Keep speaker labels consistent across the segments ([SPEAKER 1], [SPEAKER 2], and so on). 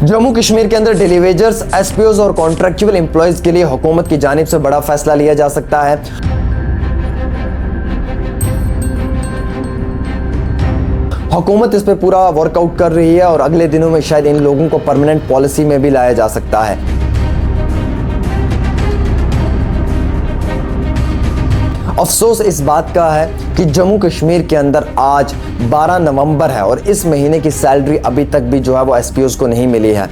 [SPEAKER 1] जम्मू कश्मीर के अंदर daily wagers, एसपीओज और कॉन्ट्रैक्चुअल एम्प्लॉयज के लिए हुकूमत की जानिब से बड़ा फैसला लिया जा सकता है। हुकूमत इस पे पूरा वर्कआउट कर रही है और अगले दिनों में शायद इन लोगों को परमानेंट पॉलिसी में भी लाया जा सकता है। अफसोस इस बात का है कि जम्मू कश्मीर के अंदर आज 12 नवंबर है और इस महीने की सैलरी अभी तक भी जो है वो एसपीओज को नहीं मिली है।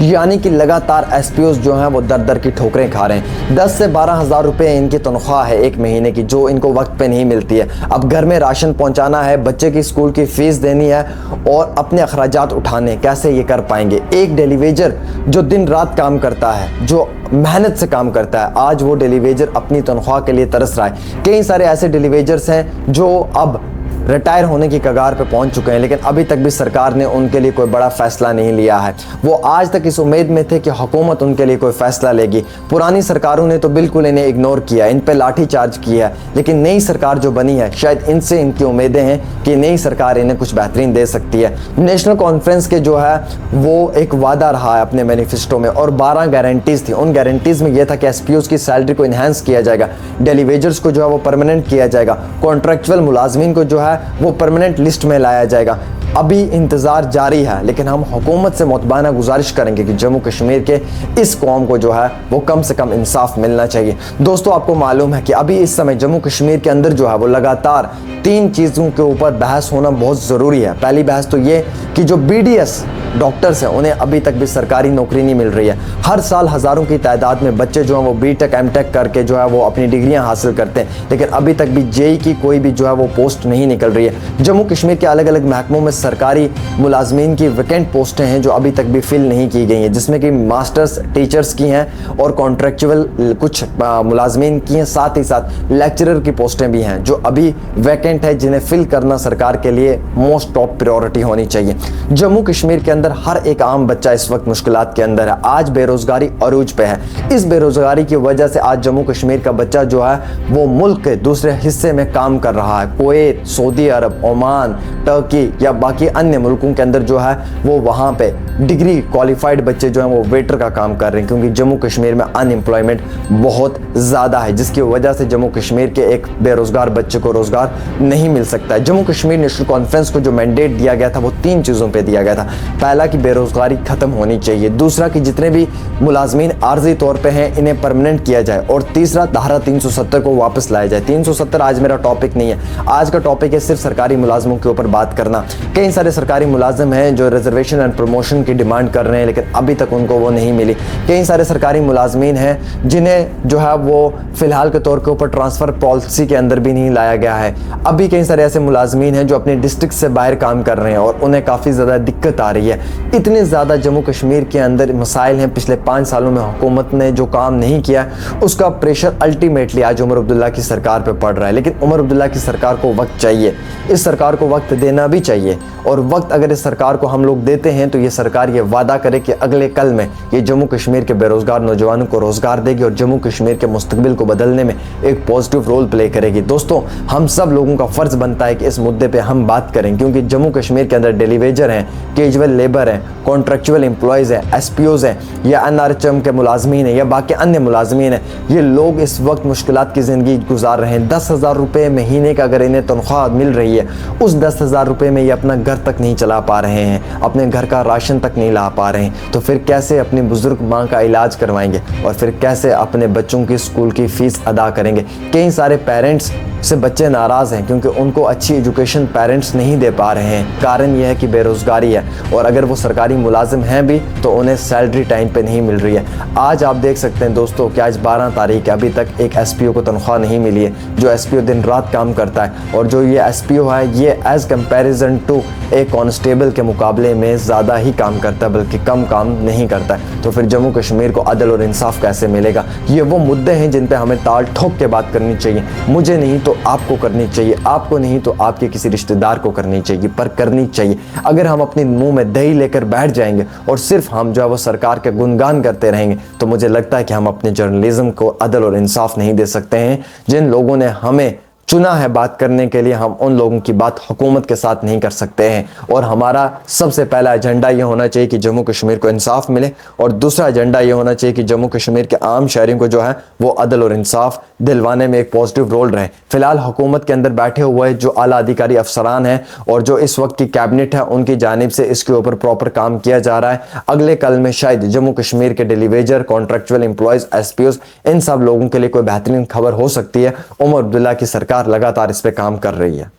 [SPEAKER 1] यानी कि लगातार एसपीओज जो हैं वो दर दर की ठोकरें खा रहे हैं। 10 से 12 हज़ार रुपये इनकी तनख्वाह है एक महीने की, जो इनको वक्त पे नहीं मिलती है। अब घर में राशन पहुंचाना है, बच्चे की स्कूल की फीस देनी है और अपने अखराजात उठाने, कैसे ये कर पाएंगे। एक डेली वेजर जो दिन रात काम करता है, जो मेहनत से काम करता है, आज वो डेली वेजर अपनी तनख्वाह के लिए तरस रहा है। कई सारे ऐसे डेली वेजर्स हैं जो अब रिटायर होने की कगार पे पहुंच चुके हैं, लेकिन अभी तक भी सरकार ने उनके लिए कोई बड़ा फैसला नहीं लिया है। वो आज तक इस उम्मीद में थे कि हुकूमत उनके लिए कोई फैसला लेगी। पुरानी सरकारों ने तो बिल्कुल इन्हें इग्नोर किया, इन पे लाठी चार्ज किया है, लेकिन नई सरकार जो बनी है शायद इनसे इनकी उम्मीदें हैं कि नई सरकार इन्हें कुछ बेहतरीन दे सकती है। नेशनल कॉन्फ्रेंस के जो है वो एक वादा रहा है अपने मैनिफेस्टो में और 12 गारंटीज थी। उन गारंटीज में यह था कि एसपीओज की सैलरी को इन्हांस किया जाएगा, डेली वेजर्स को जो है वो परमानेंट किया जाएगा, कॉन्ट्रैक्चुअल मुलाजमीन को जो है वो परमानेंट लिस्ट में लाया जाएगा। अभी इंतज़ार जारी है, लेकिन हम हुकूमत से मुतबाना गुजारिश करेंगे कि जम्मू कश्मीर के इस कौम को जो है वो कम से कम इंसाफ मिलना चाहिए। दोस्तों, आपको मालूम है कि अभी इस समय जम्मू कश्मीर के अंदर जो है वो लगातार 3 चीज़ों के ऊपर बहस होना बहुत ज़रूरी है। पहली बहस तो ये कि जो बीडीएस डॉक्टर्स हैं उन्हें अभी तक भी सरकारी नौकरी नहीं मिल रही है। हर साल हज़ारों की तादाद में बच्चे जो हैं वो बीटेक एमटेक करके जो है वो अपनी डिग्रियां हासिल करते हैं, लेकिन अभी तक भी जेई की कोई भी जो है वो पोस्ट नहीं निकल रही है। जम्मू कश्मीर के अलग अलग महकमों में सरकारी मुलाजमीन की वैकेंट पोस्टें हैं जो अभी तक भी फिल नहीं की गई हैं, जिसमें कि मास्टर्स टीचर्स की हैं और कॉन्ट्रैक्चुअल कुछ मुलाजमीन की हैं, साथ ही साथ लेक्चरर की पोस्टें भी हैं जो अभी वैकेंट है, जिन्हें फिल करना सरकार के लिए मोस्ट टॉप प्रायोरिटी होनी चाहिए। जम्मू कश्मीर के अंदर हर एक आम बच्चा इस वक्त मुश्किलात के अंदर है। आज बेरोजगारी अरूज पे है। इस बेरोजगारी की वजह से आज जम्मू कश्मीर का बच्चा जो है वो मुल्क के दूसरे हिस्से में काम कर रहा है। कुवैत, सऊदी अरब, ओमान, टर्की या बाकी अन्य मुल्कों के अंदर जो है वो वहाँ पे डिग्री क्वालिफाइड बच्चे जो हैं वो वेटर का काम कर रहे हैं, क्योंकि जम्मू कश्मीर में अनएम्प्लॉयमेंट बहुत ज़्यादा है, जिसकी वजह से जम्मू कश्मीर के एक बेरोजगार बच्चे को रोज़गार नहीं मिल सकता है। जम्मू कश्मीर नेशनल कॉन्फ्रेंस को जो मैंडेट दिया गया था वो 3 चीज़ों पर दिया गया था। पहला कि बेरोजगारी ख़त्म होनी चाहिए, दूसरा कि जितने भी मुलाजमीन आर्जी तौर पे हैं इन्हें परमानेंट किया जाए, और तीसरा धारा 370 को वापस लाया जाए। 370 आज मेरा टॉपिक नहीं है, आज का टॉपिक है सिर्फ सरकारी मुलाजमों के ऊपर बात करना। कई सारे सरकारी मुलाजिम हैं जो रिजर्वेशन एंड प्रमोशन की डिमांड कर रहे हैं, लेकिन अभी तक उनको वो नहीं मिली। कई सारे सरकारी मुलाजमीन हैं जिन्हें जो है वो फ़िलहाल के तौर के ऊपर ट्रांसफ़र पॉलिसी के अंदर भी नहीं लाया गया है। अभी कई सारे ऐसे मुलाजमीन हैं जो अपने डिस्ट्रिक्ट से बाहर काम कर रहे हैं और उन्हें काफ़ी ज़्यादा दिक्कत आ रही है। इतने ज़्यादा जम्मू कश्मीर के अंदर मसाइल हैं, पिछले 5 सालों में हुकूमत ने जो काम नहीं किया उसका प्रेशर अल्टीमेटली आज उमर अब्दुल्ला की सरकार पे पड़ रहा है। लेकिन उमर अब्दुल्ला की सरकार को वक्त चाहिए, इस सरकार को वक्त देना भी चाहिए, और वक्त अगर इस सरकार को हम लोग देते हैं तो ये सरकार ये वादा करे कि अगले कल में ये जम्मू कश्मीर के बेरोज़गार नौजवानों को रोज़गार देगी और जम्मू कश्मीर के मुस्तकबिल को बदलने में एक पॉजिटिव रोल प्ले करेगी। दोस्तों, हम सब लोगों का फ़र्ज़ बनता है कि इस मुद्दे पर हम बात करें, क्योंकि जम्मू कश्मीर के अंदर डेली वेजर हैं, कैजुअल लेबर हैं, कॉन्ट्रैक्चुअल एम्प्लॉयज़ हैं, एसपीओज़ हैं या एनआरएचएम के मुलाजमीन हैं या बाकी अन्य मुलाजमीन हैं, ये लोग इस वक्त मुश्किलात की ज़िंदगी गुजार रहे हैं। 10,000 रुपये महीने का अगर इन्हें तनख्वाह मिल रही है, उस 10,000 रुपये में ये अपना घर तक नहीं चला पा रहे हैं, अपने घर का राशन तक नहीं ला पा रहे हैं, तो फिर कैसे अपनी बुजुर्ग माँ का इलाज करवाएंगे और फिर कैसे अपने बच्चों की स्कूल की फ़ीस अदा करेंगे। कई सारे पेरेंट्स से बच्चे नाराज़ हैं क्योंकि उनको अच्छी एजुकेशन पेरेंट्स नहीं दे पा रहे हैं। कारण यह है कि बेरोज़गारी है, और अगर वो सरकारी मुलाजिम हैं भी तो उन्हें सैलरी टाइम पे नहीं मिल रही है। आज आप देख सकते हैं दोस्तों कि आज 12 तारीख है, अभी तक एक एसपीओ को तनख्वाह नहीं मिली है, जो एसपीओ दिन रात काम करता है, और जो ये एसपीओ है ये एज़ कंपैरिजन टू एक कांस्टेबल के मुकाबले में ज़्यादा ही काम करता है, बल्कि कम काम नहीं करता है। तो फिर जम्मू कश्मीर को अदल और इंसाफ कैसे मिलेगा? ये वो मुद्दे हैं जिन पर हमें ताल ठोक के बात करनी चाहिए। मुझे नहीं तो आपको करनी चाहिए, आपको नहीं तो आपके किसी रिश्तेदार को करनी चाहिए, पर करनी चाहिए। अगर हम अपने मुंह में दही लेकर बैठ जाएंगे और सिर्फ हम जो है वो सरकार के गुणगान करते रहेंगे, तो मुझे लगता है कि हम अपने जर्नलिज्म को अदल और इंसाफ नहीं दे सकते हैं। जिन लोगों ने हमें चुना है बात करने के लिए, हम उन लोगों की बात हुकूमत के साथ नहीं कर सकते हैं। और हमारा सबसे पहला एजेंडा ये होना चाहिए कि जम्मू कश्मीर को इंसाफ मिले, और दूसरा एजेंडा ये होना चाहिए कि जम्मू कश्मीर के आम शहरियों को जो है वो अदल और इंसाफ दिलवाने में एक पॉजिटिव रोल रहे। फिलहाल हुकूमत के अंदर बैठे हुए जो आला अधिकारी अफसरान हैं और जो इस वक्त की कैबिनेट है, उनकी जानिब से इसके ऊपर प्रॉपर काम किया जा रहा है। अगले कल में शायद जम्मू कश्मीर के डेलीवेजर, कॉन्ट्रैक्चुअल एम्प्लॉयज़, एसपीओज, इन सब लोगों के लिए कोई बेहतरीन खबर हो सकती है। उमर अब्दुल्ला की सरकार लगातार इस पे काम कर रही है।